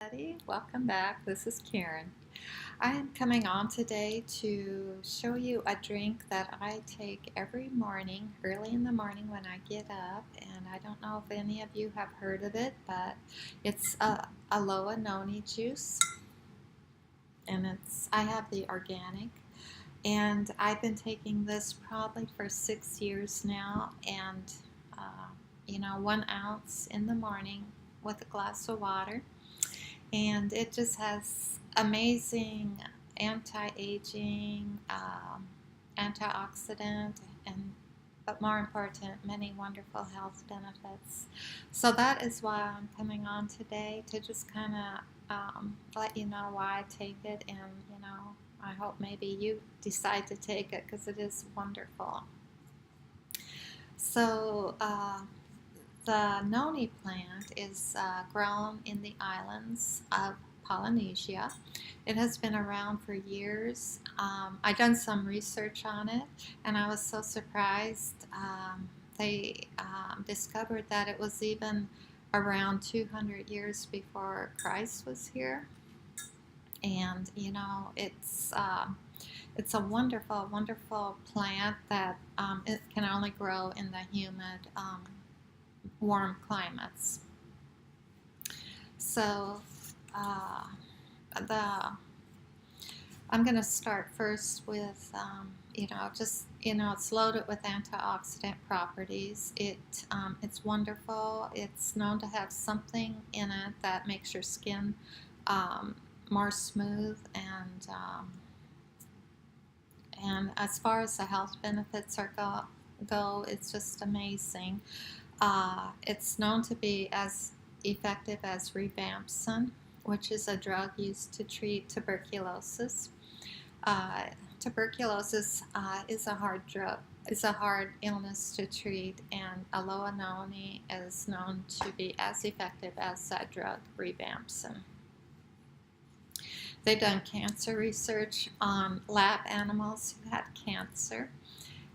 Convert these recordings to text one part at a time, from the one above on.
everybody. Welcome back. This is Karen. I am coming on today to show you a drink that I take every morning, early in the morning when I get up. And I don't know if any of you have heard of it, but it's Aloha Noni juice. And I have the organic. And I've been taking this probably for 6 years now. And, 1 ounce in the morning with a glass of water. And it just has amazing anti-aging, antioxidant, but more important, many wonderful health benefits. So that is why I'm coming on today, to just kind of let you know why I take it, and I hope maybe you decide to take it because it is wonderful. So the noni plant is grown in the islands of Polynesia. It has been around for years. I've done some research on it, and I was so surprised. They discovered that it was even around 200 years before Christ was here. And it's a wonderful, wonderful plant that it can only grow in the humid, warm climates. So I'm going to start first with it's loaded with antioxidant properties. It's wonderful. It's known to have something in it that makes your skin more smooth, and as far as the health benefits go, it's just amazing. It's known to be as effective as rifampicin, which is a drug used to treat tuberculosis. Tuberculosis is a hard drug. It's a hard illness to treat, and Aloha Noni is known to be as effective as that drug, rifampicin. They've done cancer research on lab animals who had cancer.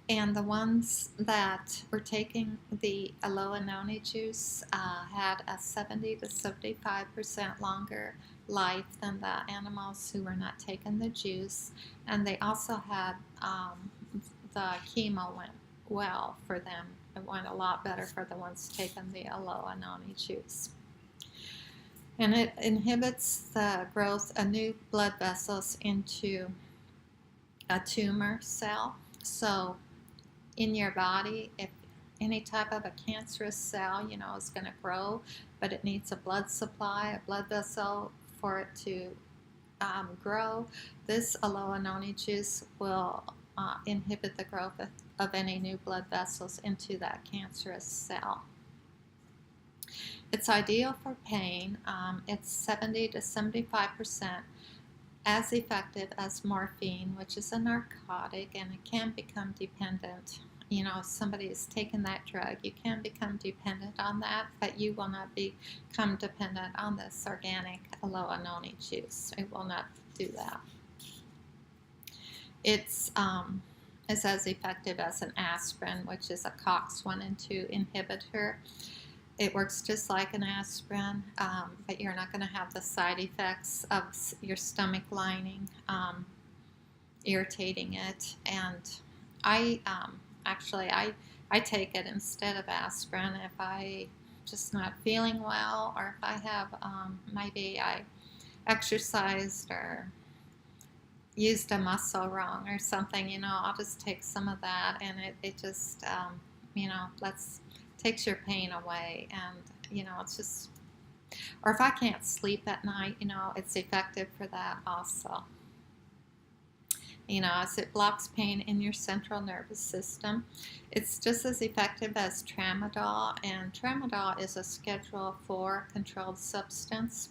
And the ones that were taking the Aloha Noni juice had a 70 to 75% longer life than the animals who were not taking the juice. And they also had the chemo went well for them. It went a lot better for the ones taking the Aloha Noni juice. And it inhibits the growth of new blood vessels into a tumor cell. So in your body, if any type of a cancerous cell, is going to grow, but it needs a blood supply, a blood vessel for it to grow, this Aloha Noni juice will inhibit the growth of any new blood vessels into that cancerous cell. It's ideal for pain. It's 70 to 75% as effective as morphine, which is a narcotic, and it can become dependent. If somebody is taking that drug, you can become dependent on that, but you will not become dependent on this organic Aloha Noni juice. It will not do that. It's as effective as an aspirin, which is a COX-1 and 2 inhibitor. It works just like an aspirin, but you're not going to have the side effects of your stomach lining irritating it. And I take it instead of aspirin if I just not feeling well, or if I have maybe I exercised or used a muscle wrong or something. I'll just take some of that, and it just takes your pain away. And it's just, or if I can't sleep at night, it's effective for that also. As it blocks pain in your central nervous system. It's just as effective as tramadol, and tramadol is a Schedule IV controlled substance.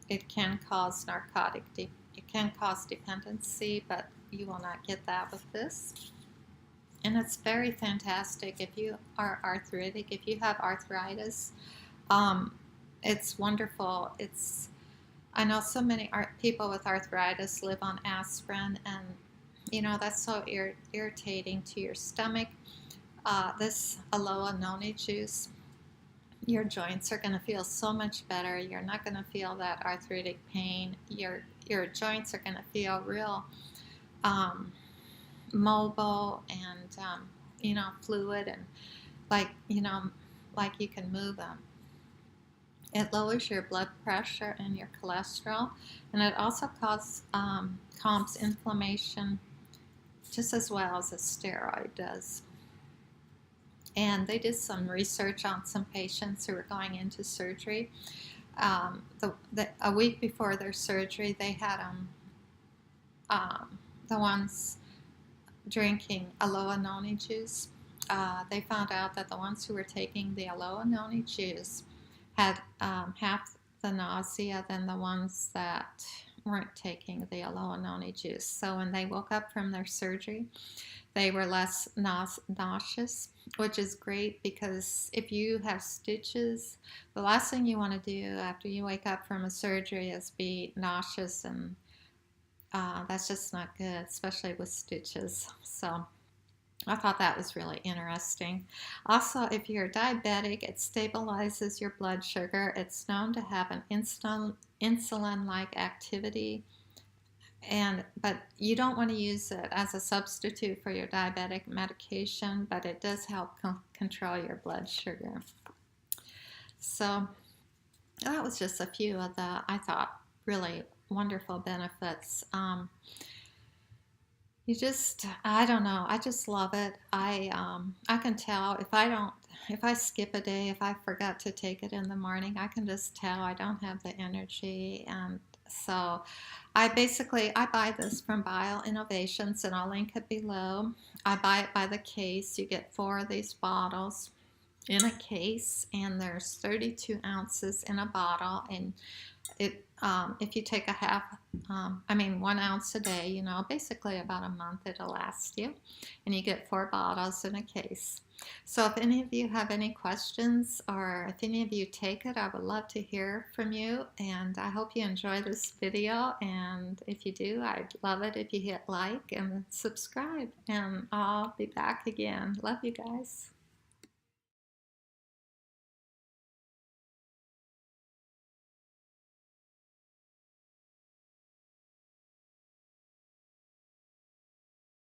It can cause it can cause dependency, but you will not get that with this. And it's very fantastic if you are arthritic, if you have arthritis. It's wonderful. I know so many people with arthritis live on aspirin, and that's so irritating to your stomach. This Aloha Noni juice your joints are going to feel so much better. You're not going to feel that arthritic pain. Your joints are going to feel real um, mobile and fluid, and like like you can move them. It lowers your blood pressure and your cholesterol, and it also calms inflammation just as well as a steroid does. And they did some research on some patients who were going into surgery. A week before their surgery, they had the ones drinking Aloha Noni juice. They found out that the ones who were taking the Aloha Noni juice had half the nausea than the ones that weren't taking the Aloha Noni juice. So when they woke up from their surgery, they were less nauseous, which is great, because if you have stitches, the last thing you want to do after you wake up from a surgery is be nauseous, and that's just not good, especially with stitches. So I thought that was really interesting. Also, if you're diabetic, it stabilizes your blood sugar. It's known to have an insulin-like activity, but you don't want to use it as a substitute for your diabetic medication, but it does help control your blood sugar. So that was just a few of the, I thought, really wonderful benefits. I don't know, I just love it. I can tell if I skip a day, if I forgot to take it in the morning, I can just tell I don't have the energy. And so I buy this from Bio Innovations, and I'll link it below. I buy it by the case. You get 4 of these bottles in a case, and there's 32 ounces in a bottle, and if you take 1 ounce a day, basically about a month it'll last you, and you get 4 bottles in a case. So if any of you have any questions, or if any of you take it, I would love to hear from you, and I hope you enjoy this video, and if you do, I'd love it if you hit like and subscribe, and I'll be back again. Love you guys.